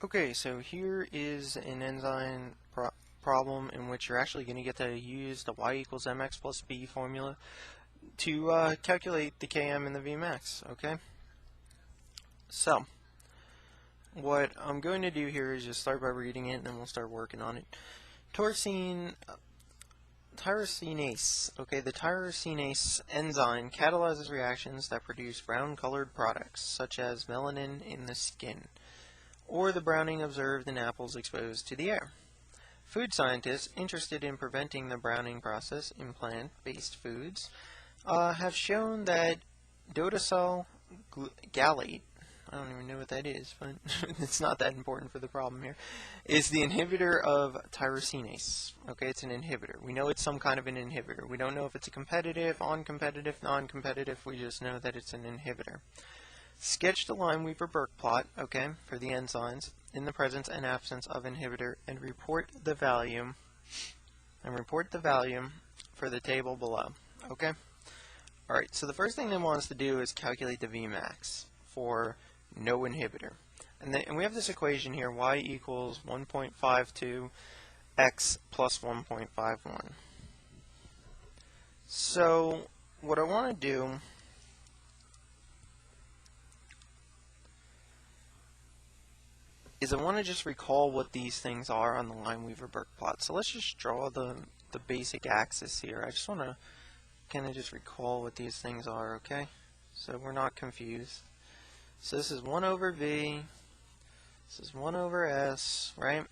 Okay, so here is an enzyme problem in which you're actually going to get to use the y equals mx plus b formula to calculate the Km and the Vmax, okay? So, what I'm going to do here is just start by reading it and then we'll start working on it. Tyrosinase, okay, the tyrosinase enzyme catalyzes reactions that produce brown-colored products, such as melanin in the skin, or the browning observed in apples exposed to the air. Food scientists interested in preventing the browning process in plant-based foods have shown that dodecyl gallate, I don't even know what that is, but it's not that important for the problem here, is the inhibitor of tyrosinase. Okay, it's an inhibitor. We know it's some kind of an inhibitor. We don't know if it's a competitive, uncompetitive, non-competitive. We just know that it's an inhibitor. Sketch the Lineweaver-Burke plot, okay, for the enzymes in the presence and absence of inhibitor and report the value for the table below, okay? Alright, so the first thing they want us to do is calculate the Vmax for no inhibitor. And we have this equation here, y equals 1.52 x plus 1.51. So what I want to do is I want to just recall what these things are on the Lineweaver-Burke plot. So let's just draw the basic axis here. I just want to kind of just recall what these things are, okay? So we're not confused. So this is 1 over V, this is 1 over S, right?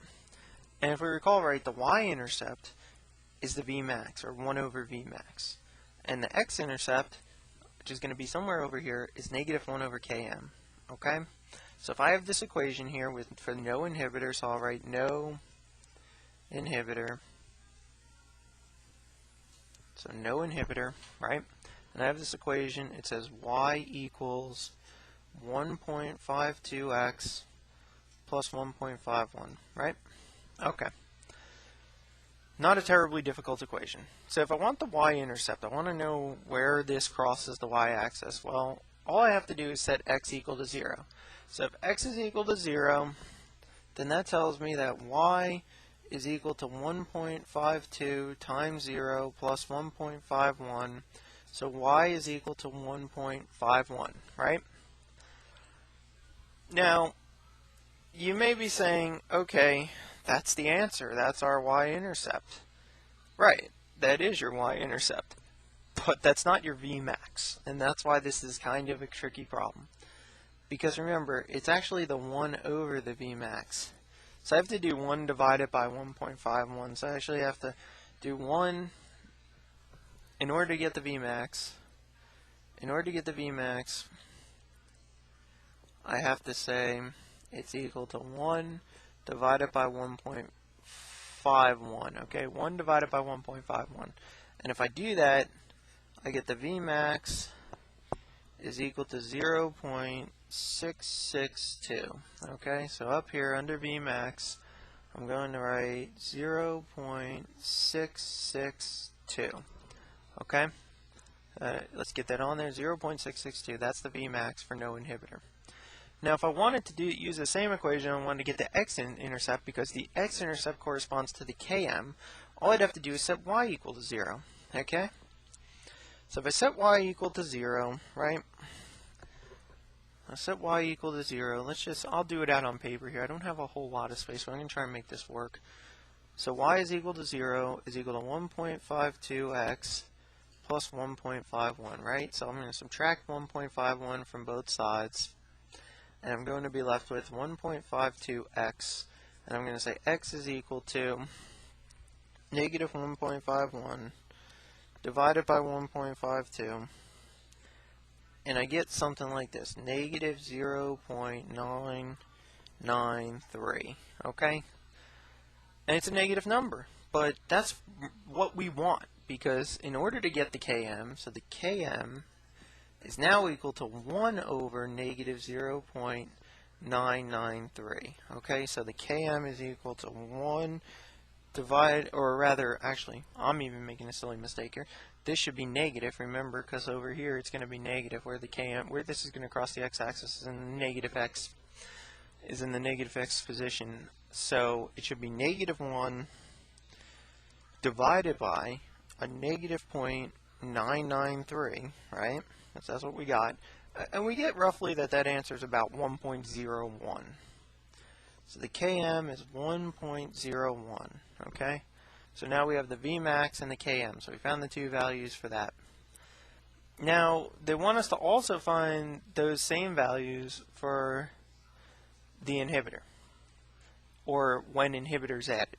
And if we recall right, the y-intercept is the Vmax, or 1 over Vmax. And the x-intercept, which is going to be somewhere over here, is negative 1 over Km, okay? So if I have this equation here for no inhibitor, so I'll write no inhibitor. So no inhibitor, right? And I have this equation, it says y equals 1.52x plus 1.51, right? Okay. Not a terribly difficult equation. So if I want the y-intercept, I want to know where this crosses the y-axis. Well, all I have to do is set x equal to 0. So if x is equal to 0, then that tells me that y is equal to 1.52 times 0 plus 1.51. So y is equal to 1.51, right? Now, you may be saying, okay, that's the answer. That's our y-intercept. Right, that is your y-intercept. But that's not your Vmax, and that's why this is kind of a tricky problem. Because remember, it's actually the 1 over the Vmax. So I have to do 1 divided by 1.51. So I actually have to do 1 in order to get the Vmax. In order to get the Vmax, I have to say it's equal to 1 divided by 1.51. Okay, 1 divided by 1.51. And if I do that, I get the Vmax is equal to 0.662. Okay, so up here under Vmax, I'm going to write 0.662. Okay, let's get that on there. 0.662. That's the Vmax for no inhibitor. Now, if I wanted to use the same equation, I wanted to get the x-intercept because the x-intercept corresponds to the Km. All I'd have to do is set y equal to 0. Okay. So if I set y equal to 0, right? I set y equal to 0. I'll do it out on paper here. I don't have a whole lot of space, so I'm going to try and make this work. So y is equal to 0 is equal to 1.52x plus 1.51, right? So I'm going to subtract 1.51 from both sides, and I'm going to be left with 1.52x, and I'm going to say x is equal to negative 1.51 divided by 1.52, and I get something like this, negative 0.993, okay? And it's a negative number, but that's what we want, because in order to get the Km, so the Km is now equal to 1 over negative 0.993, okay? So the Km is equal to 1 actually, I'm even making a silly mistake here. This should be negative, remember, because over here it's going to be negative, where this is going to cross the x-axis is in negative x. is in the negative x position, so it should be negative 1 divided by a negative 0.993, right? That's what we got. And we get roughly that answer is about 1.01. So the Km is 1.01, okay? So now we have the Vmax and the Km, so we found the two values for that. Now, they want us to also find those same values for the inhibitor, or when inhibitors added.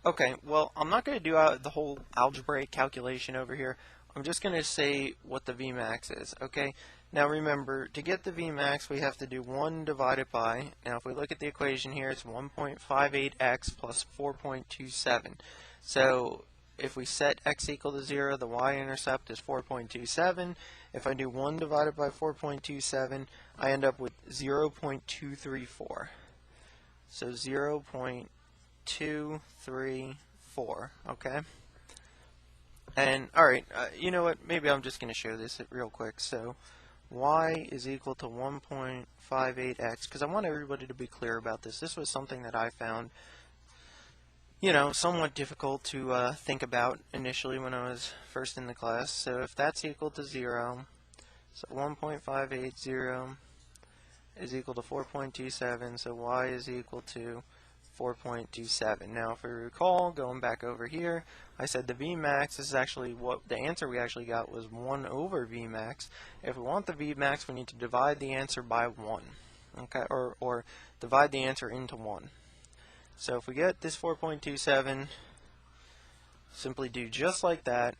Okay, well, I'm not going to do the whole algebraic calculation over here. I'm just going to say what the Vmax is, okay? Now remember, to get the Vmax, we have to do 1 divided by, now if we look at the equation here, it's 1.58x plus 4.27. So if we set x equal to 0, the y-intercept is 4.27. If I do 1 divided by 4.27, I end up with 0.234. So 0.234, okay? And, alright, you know what, maybe I'm just going to show this real quick. So y is equal to 1.58x, because I want everybody to be clear about this. This was something that I found, you know, somewhat difficult to think about initially when I was first in the class. So if that's equal to 0, so 1.580 is equal to 4.27, so y is equal to 4.27. Now if we recall, going back over here, I said the Vmax is actually what the answer we actually got was 1 over Vmax. If we want the Vmax, we need to divide the answer by 1, okay, or divide the answer into 1. So if we get this 4.27, simply do just like that.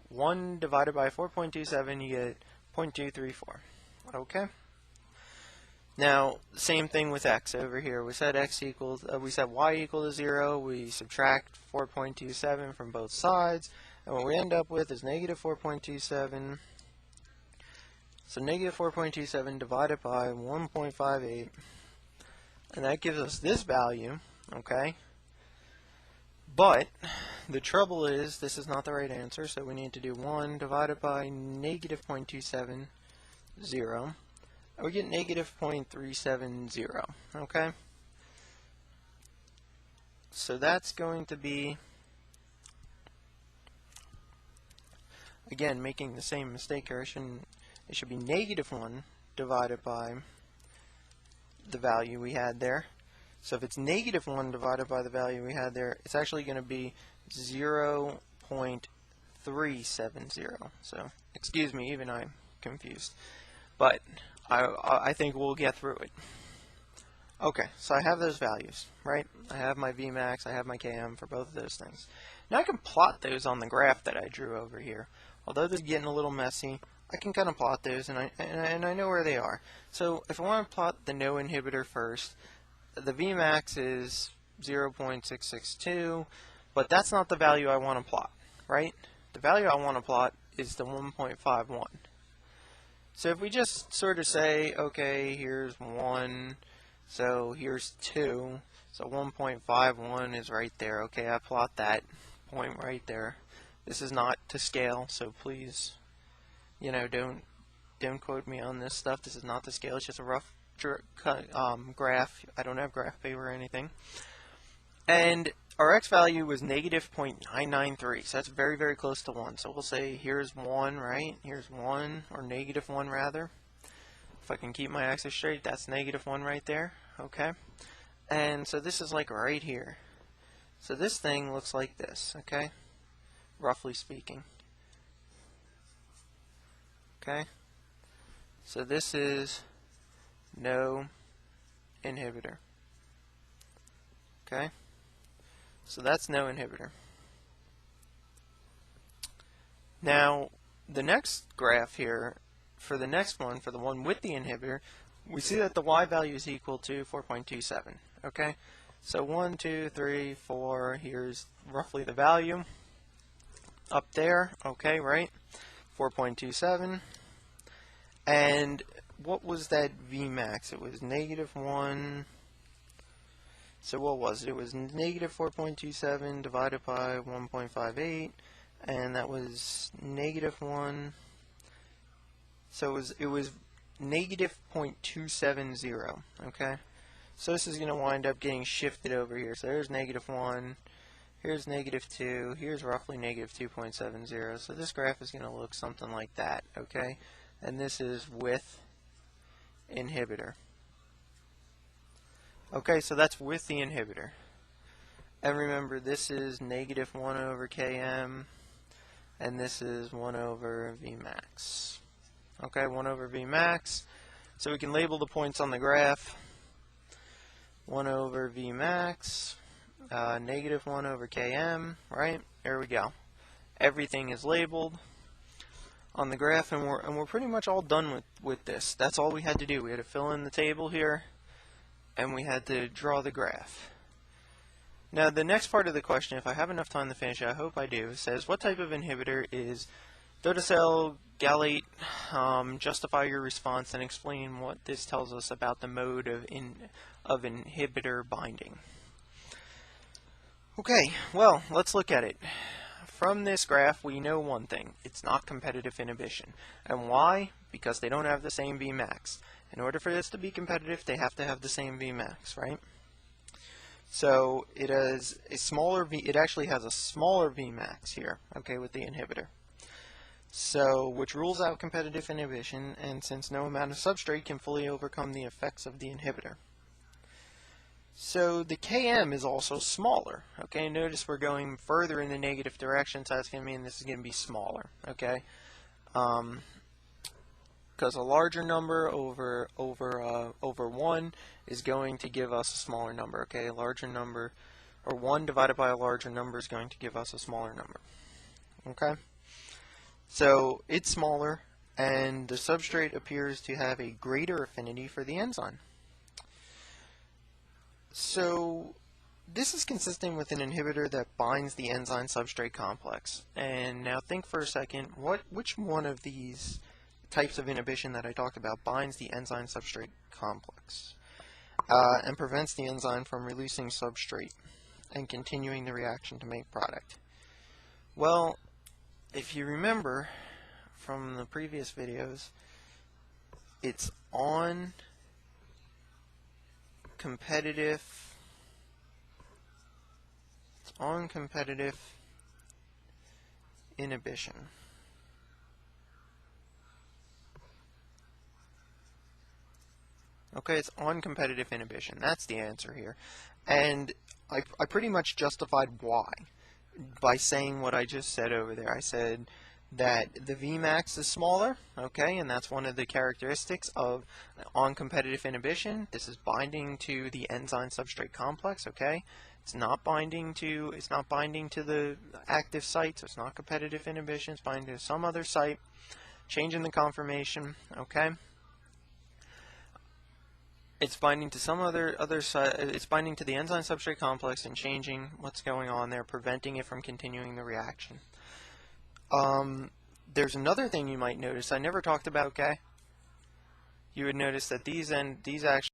1 divided by 4.27, you get 0.234. Okay? Now, same thing with x over here. We said we said y equal to 0. We subtract 4.27 from both sides, and what we end up with is negative 4.27. So negative 4.27 divided by 1.58, and that gives us this value. Okay? But the trouble is this is not the right answer, so we need to do 1 divided by negative 0.270. We get negative 0.370, okay? So that's going to be, again, making the same mistake here. It should be negative 1 divided by the value we had there. So if it's negative 1 divided by the value we had there, it's actually going to be 0.370. So, excuse me, even I'm confused. But I think we'll get through it. Okay, so I have those values, right? I have my Vmax, I have my Km for both of those things. Now I can plot those on the graph that I drew over here. Although this is getting a little messy, I can kind of plot those, and I know where they are. So if I want to plot the no inhibitor first, the Vmax is 0.662, but that's not the value I want to plot, right? The value I want to plot is the 1.51. So if we just sort of say, okay, here's 1, so here's 2, so 1.51 is right there. Okay, I plot that point right there. This is not to scale, so please, you know, don't quote me on this stuff. This is not to scale. It's just a rough graph. I don't have graph paper or anything. And our x value was negative 0.993, so that's very, very close to 1. So we'll say here's 1, right? Here's 1, or negative 1 rather. If I can keep my axis straight, that's negative 1 right there, okay? And so this is like right here. So this thing looks like this, okay? Roughly speaking. Okay? So this is no inhibitor. Okay? So that's no inhibitor. Now, the next graph here, for the next one, for the one with the inhibitor, we see that the y value is equal to 4.27. Okay? So 1, 2, 3, 4, here's roughly the value. Up there, okay, right? 4.27. And what was that Vmax? It was negative 1. So what was it? It was negative 4.27 divided by 1.58, and that was negative 1. So it was negative 0.270, okay? So this is going to wind up getting shifted over here. So there's negative 1, here's negative 2, here's roughly negative 2.70. So this graph is going to look something like that, okay? And this is with inhibitor. Okay, so that's with the inhibitor. And remember, this is negative 1 over Km, and this is 1 over Vmax. Okay, 1 over Vmax. So we can label the points on the graph. 1 over Vmax, negative 1 over Km, right? There we go. Everything is labeled on the graph, and we're pretty much all done with this. That's all we had to do. We had to fill in the table here, and we had to draw the graph. Now the next part of the question, if I have enough time to finish it, I hope I do, says what type of inhibitor is dodecel gallate? Justify your response and explain what this tells us about the mode of inhibitor binding. Okay, well, let's look at it. From this graph, we know one thing. It's not competitive inhibition. And why? Because they don't have the same Vmax. In order for this to be competitive, they have to have the same Vmax, right? So it has a smaller it actually has a smaller Vmax here, okay, with the inhibitor. So, which rules out competitive inhibition, and since no amount of substrate can fully overcome the effects of the inhibitor. So the Km is also smaller, okay? Notice we're going further in the negative direction, so that's going to mean this is going to be smaller, okay? Because a larger number over 1 is going to give us a smaller number, okay? A larger number, or 1 divided by a larger number is going to give us a smaller number, okay? So it's smaller, and the substrate appears to have a greater affinity for the enzyme. So this is consistent with an inhibitor that binds the enzyme substrate complex. And now think for a second, which one of these types of inhibition that I talked about binds the enzyme substrate complex and prevents the enzyme from releasing substrate and continuing the reaction to make product? Well, if you remember from the previous videos, it's on competitive inhibition. Okay, it's on competitive inhibition. That's the answer here. And I pretty much justified why by saying what I just said over there. I said that the Vmax is smaller, okay, and that's one of the characteristics of on competitive inhibition. This is binding to the enzyme substrate complex, okay? It's not binding to the active site, so it's not competitive inhibition. It's binding to some other site, changing the conformation, okay? It's binding to some other site. It's binding to the enzyme substrate complex and changing what's going on there, preventing it from continuing the reaction. There's another thing you might notice I never talked about, okay? You would notice that these actually